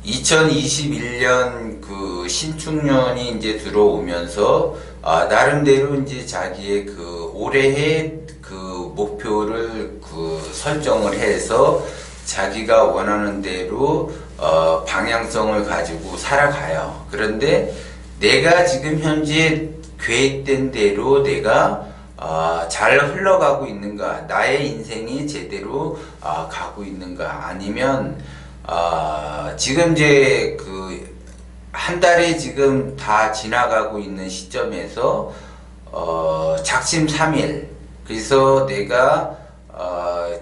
2021년 그 신축년이 이제 들어오면서 나름대로 이제 자기의 그 올해의 그 목표를 그 설정을 해서 자기가 원하는 대로 방향성을 가지고 살아가요. 그런데 내가 지금 현재 계획된 대로 내가 잘 흘러가고 있는가, 나의 인생이 제대로 가고 있는가, 아니면 지금 이제 그 한 달이 지금 다 지나가고 있는 시점에서 작심삼일, 그래서 내가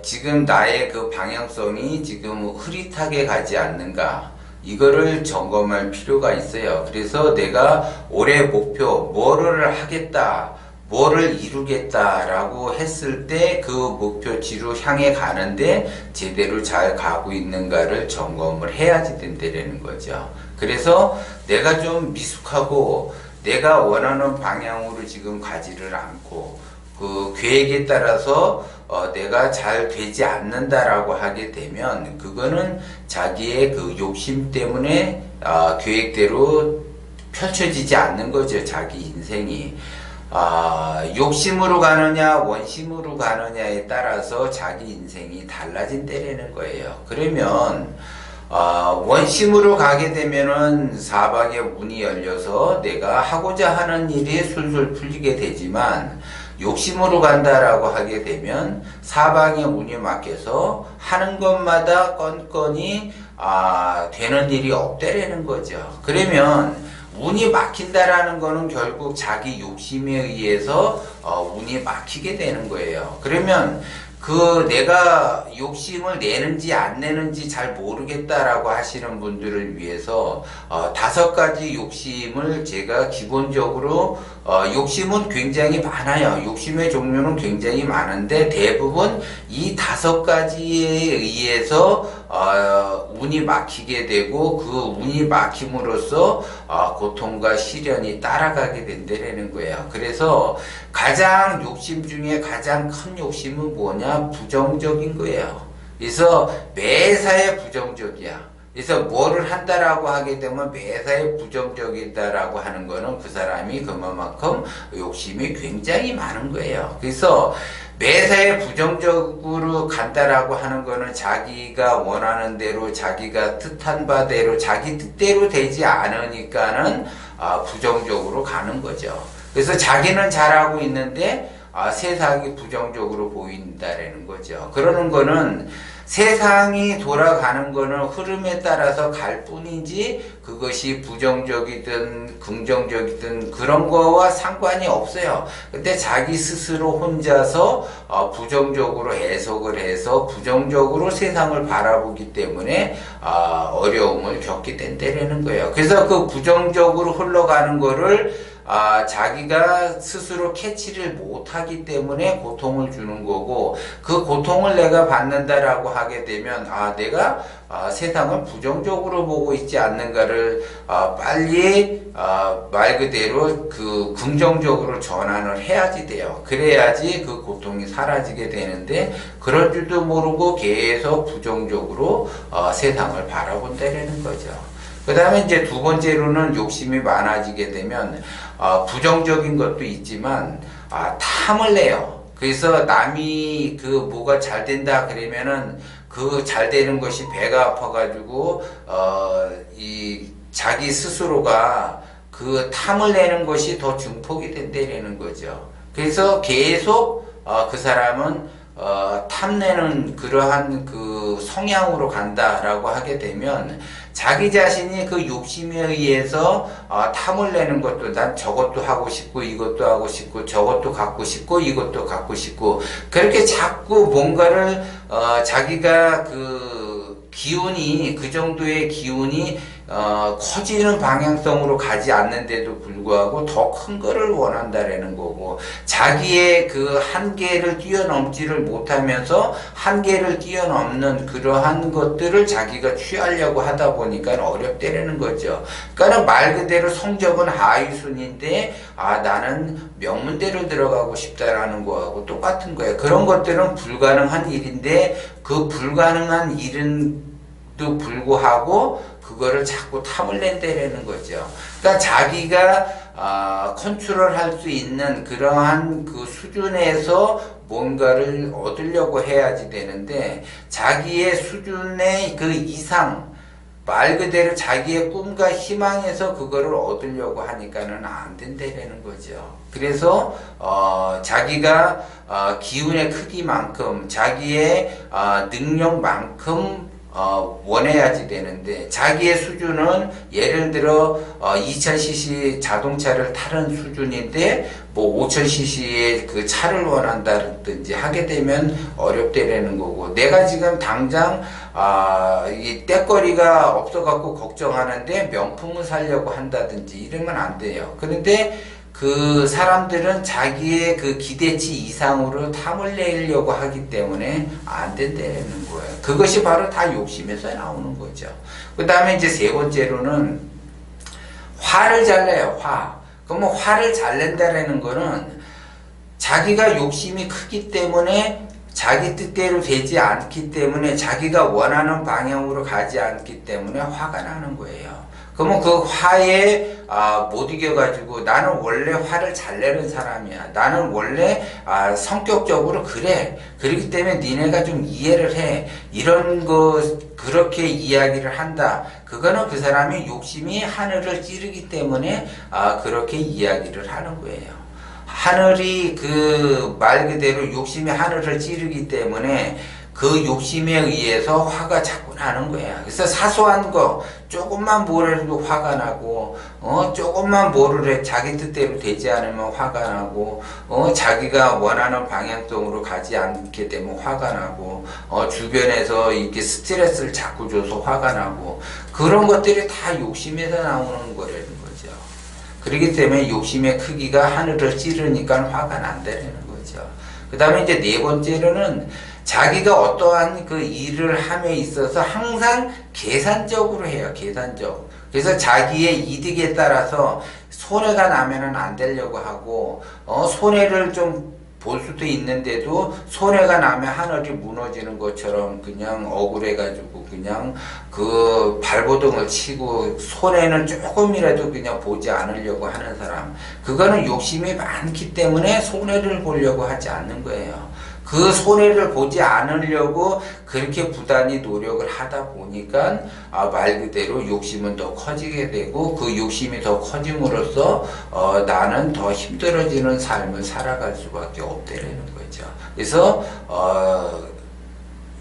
지금 나의 그 방향성이 지금 흐릿하게 가지 않는가, 이거를 점검할 필요가 있어요. 그래서 내가 올해 목표 뭐를 하겠다, 뭐를 이루겠다라고 했을 때 그 목표치로 향해 가는데 제대로 잘 가고 있는가를 점검을 해야지 된다는 거죠. 그래서 내가 좀 미숙하고 내가 원하는 방향으로 지금 가지를 않고 그 계획에 따라서 내가 잘 되지 않는다라고 하게 되면 그거는 자기의 그 욕심 때문에 계획대로 펼쳐지지 않는 거죠. 자기 인생이. 욕심으로 가느냐 원심으로 가느냐에 따라서 자기 인생이 달라진다는 거예요. 그러면 원심으로 가게 되면은 사방에 문이 열려서 내가 하고자 하는 일이 술술 풀리게 되지만, 욕심으로 간다라고 하게 되면 사방에 문이 막혀서 하는 것마다 건건이 되는 일이 없다라는 거죠. 그러면 문이 막힌다라는 거는 결국 자기 욕심에 의해서 문이 막히게 되는 거예요. 그러면 그 내가 욕심을 내는지 안 내는지 잘 모르겠다라고 하시는 분들을 위해서 5가지 욕심을 제가 기본적으로 욕심은 굉장히 많아요. 욕심의 종류는 굉장히 많은데 대부분 이 5가지에 의해서 운이 막히게 되고 그 운이 막힘으로써 고통과 시련이 따라가게 된다는 거예요. 그래서 가장 욕심 중에 가장 큰 욕심은 뭐냐? 부정적인 거예요. 그래서 매사에 부정적이야. 그래서 뭐를 한다라고 하게 되면 매사에 부정적이다라고 하는 거는 그 사람이 그만큼 욕심이 굉장히 많은 거예요. 그래서 매사에 부정적으로 간다라고 하는 거는 자기가 원하는 대로 자기가 뜻한 바대로 자기 뜻대로 되지 않으니까는 부정적으로 가는 거죠. 그래서 자기는 잘하고 있는데 세상이 부정적으로 보인다라는 거죠. 그러는 거는 세상이 돌아가는 거는 흐름에 따라서 갈 뿐이지 그것이 부정적이든 긍정적이든 그런 거와 상관이 없어요. 근데 자기 스스로 혼자서 부정적으로 해석을 해서 부정적으로 세상을 바라보기 때문에 어려움을 겪게 된다는 거예요. 그래서 그 부정적으로 흘러가는 거를 자기가 스스로 캐치를 못하기 때문에 고통을 주는 거고, 그 고통을 내가 받는다라고 하게 되면 내가 세상을 부정적으로 보고 있지 않는가를 빨리 말 그대로 그 긍정적으로 전환을 해야지 돼요. 그래야지 그 고통이 사라지게 되는데 그럴 줄도 모르고 계속 부정적으로 세상을 바라본다는 거죠. 그 다음에 이제 2번째로는 욕심이 많아지게 되면 부정적인 것도 있지만 탐을 내요. 그래서 남이 그 뭐가 잘 된다 그러면은 그 잘 되는 것이 배가 아파가지고 이 자기 스스로가 그 탐을 내는 것이 더 증폭이 된다는 거죠. 그래서 계속 그 사람은 탐내는 그러한 그 성향으로 간다라고 하게 되면 자기 자신이 그 욕심에 의해서 탐을 내는 것도 난 저것도 하고 싶고 이것도 하고 싶고 저것도 갖고 싶고 이것도 갖고 싶고 그렇게 자꾸 뭔가를 자기가 그 기운이 그 정도의 기운이 커지는 방향성으로 가지 않는데도 불구하고 더 큰 거를 원한다라는 거고, 자기의 그 한계를 뛰어넘지를 못하면서 한계를 뛰어넘는 그러한 것들을 자기가 취하려고 하다 보니까 어렵다라는 거죠. 그러니까 말 그대로 성적은 하위순인데 나는 명문대로 들어가고 싶다라는 거하고 똑같은 거예요. 그런 것들은 불가능한 일인데 그 불가능한 일은 불구하고 그거를 자꾸 탐을 낸다라는 거죠. 그러니까 자기가 컨트롤할 수 있는 그러한 그 수준에서 뭔가를 얻으려고 해야지 되는데, 자기의 수준의 그 이상, 말 그대로 자기의 꿈과 희망에서 그거를 얻으려고 하니까는 안 된다라는 거죠. 그래서 자기가 기운의 크기만큼, 자기의 능력만큼 원해야지 되는데, 자기의 수준은 예를 들어 2000cc 자동차를 타는 수준인데 뭐 5000cc의 그 차를 원한다든지 하게 되면 어렵다라는 거고, 내가 지금 당장 이 떼거리가 없어갖고 걱정하는데 명품을 사려고 한다든지 이러면 안 돼요. 그런데 그 사람들은 자기의 그 기대치 이상으로 탐을 내려고 하기 때문에 안 된다는 거예요. 그것이 바로 다 욕심에서 나오는 거죠. 그 다음에 이제 세 번째로는 화를 잘 내요, 화. 그러면 화를 잘 낸다라는 거는 자기가 욕심이 크기 때문에, 자기 뜻대로 되지 않기 때문에, 자기가 원하는 방향으로 가지 않기 때문에 화가 나는 거예요. 그러면 그 화에 못 이겨가지고, 나는 원래 화를 잘 내는 사람이야, 나는 원래 성격적으로 그래, 그렇기 때문에 니네가 좀 이해를 해, 이런 거 그렇게 이야기를 한다. 그거는 그 사람이 욕심이 하늘을 찌르기 때문에 그렇게 이야기를 하는 거예요. 하늘이 그 말 그대로 욕심이 하늘을 찌르기 때문에 그 욕심에 의해서 화가 자꾸 나는 거야. 그래서 사소한 거 조금만 뭐래도 화가 나고, 조금만 뭐를 해 자기 뜻대로 되지 않으면 화가 나고, 자기가 원하는 방향성으로 가지 않게 되면 화가 나고, 주변에서 이렇게 스트레스를 자꾸 줘서 화가 나고, 그런 것들이 다 욕심에서 나오는 거라는 거죠. 그렇기 때문에 욕심의 크기가 하늘을 찌르니까 화가 난다는 거죠. 그 다음에 이제 네 번째로는 자기가 어떠한 그 일을 함에 있어서 항상 계산적으로 해요. 계산적. 그래서 자기의 이득에 따라서 손해가 나면은 안 되려고 하고, 손해를 좀 볼 수도 있는데도 손해가 나면 하늘이 무너지는 것처럼 그냥 억울해가지고 그냥 그 발버둥을 치고 손해는 조금이라도 그냥 보지 않으려고 하는 사람, 그거는 욕심이 많기 때문에 손해를 보려고 하지 않는 거예요. 그 손해를 보지 않으려고 그렇게 부단히 노력을 하다 보니까 말 그대로 욕심은 더 커지게 되고, 그 욕심이 더 커짐으로써 나는 더 힘들어지는 삶을 살아갈 수밖에 없다는 거죠. 그래서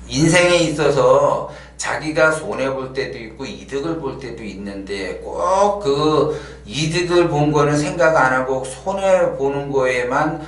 인생에 있어서 자기가 손해볼 때도 있고 이득을 볼 때도 있는데, 꼭 그 이득을 본 거는 생각 안 하고 손해보는 거에만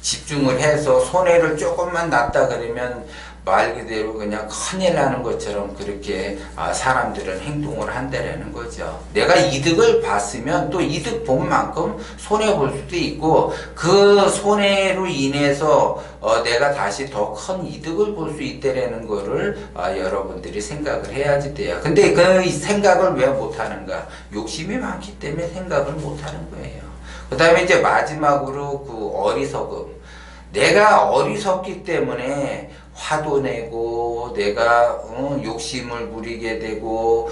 집중을 해서 손해를 조금만 났다 그러면 말 그대로 그냥 큰일 나는 것처럼 그렇게 사람들은 행동을 한다라는 거죠. 내가 이득을 봤으면 또 이득 본 만큼 손해 볼 수도 있고, 그 손해로 인해서 내가 다시 더 큰 이득을 볼 수 있다라는 거를 여러분들이 생각을 해야지 돼요. 근데 그 생각을 왜 못하는가? 욕심이 많기 때문에 생각을 못하는 거예요. 그 다음에 이제 마지막으로 그 어리석음. 내가 어리석기 때문에 화도 내고, 내가 욕심을 부리게 되고,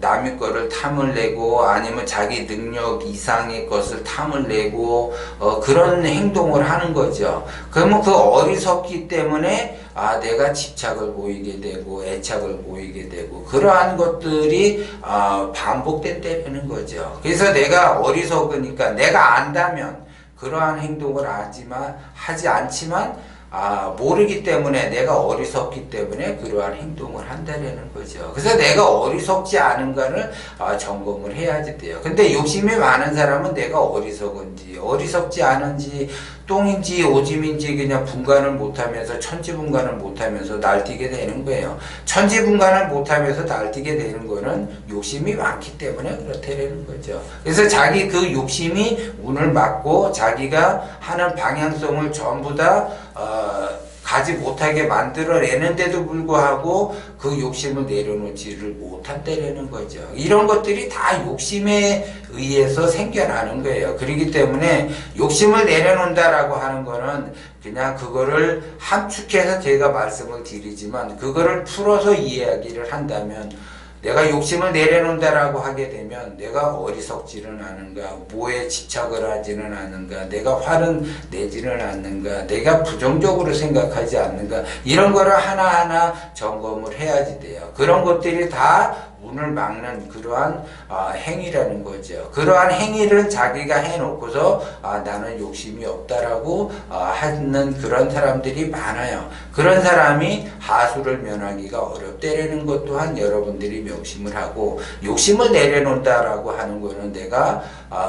남의 거를 탐을 내고, 아니면 자기 능력 이상의 것을 탐을 내고, 그런 행동을 하는 거죠. 그러면 그 어리석기 때문에 내가 집착을 보이게 되고 애착을 보이게 되고, 그러한 것들이 반복된다는 거죠. 그래서 내가 어리석으니까, 내가 안다면 그러한 행동을 하지 않지만 모르기 때문에, 내가 어리석기 때문에 그러한 행동을 한다는 거죠. 그래서 내가 어리석지 않은가를 점검을 해야지 돼요. 근데 욕심이 많은 사람은 내가 어리석은지 어리석지 않은지 똥인지 오줌인지 그냥 분간을 못하면서, 천지분간을 못하면서 날뛰게 되는 거예요. 천지분간을 못하면서 날뛰게 되는 거는 욕심이 많기 때문에 그렇다는 거죠. 그래서 자기 그 욕심이 운을 막고 자기가 하는 방향성을 전부 다 가지 못하게 만들어내는데도 불구하고 그 욕심을 내려놓지를 못한다라는 거죠. 이런 것들이 다 욕심에 의해서 생겨나는 거예요. 그렇기 때문에 욕심을 내려놓는다라고 하는 거는 그냥 그거를 함축해서 제가 말씀을 드리지만 그거를 풀어서 이야기를 한다면 내가 욕심을 내려놓는다라고 하게 되면 내가 어리석지는 않은가, 뭐에 집착을 하지는 않은가, 내가 화를 내지는 않는가, 내가 부정적으로 생각하지 않는가, 이런 거를 하나하나 점검을 해야지 돼요. 그런 것들이 다 문을 막는 그러한 행위라는 거죠. 그러한 행위를 자기가 해놓고서 나는 욕심이 없다라고 하는 그런 사람들이 많아요. 그런 사람이 하수를 면하기가 어렵다라는 것 또한 여러분들이 명심을 하고, 욕심을 내려놓는다라고 하는 거는 내가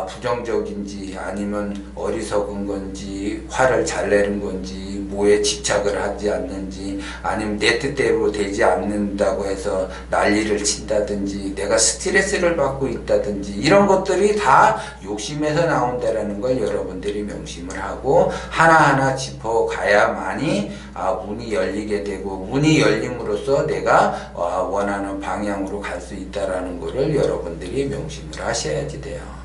부정적인지 아니면 어리석은 건지 화를 잘 내는 건지 뭐에 집착을 하지 않는지 아니면 내 뜻대로 되지 않는다고 해서 난리를 친다든지 내가 스트레스를 받고 있다든지 이런 것들이 다 욕심에서 나온다라는 걸 여러분들이 명심을 하고 하나하나 짚어가야만이 문이 열리게 되고, 문이 열림으로써 내가 원하는 방향으로 갈 수 있다라는 것을 여러분들이 명심을 하셔야지 돼요.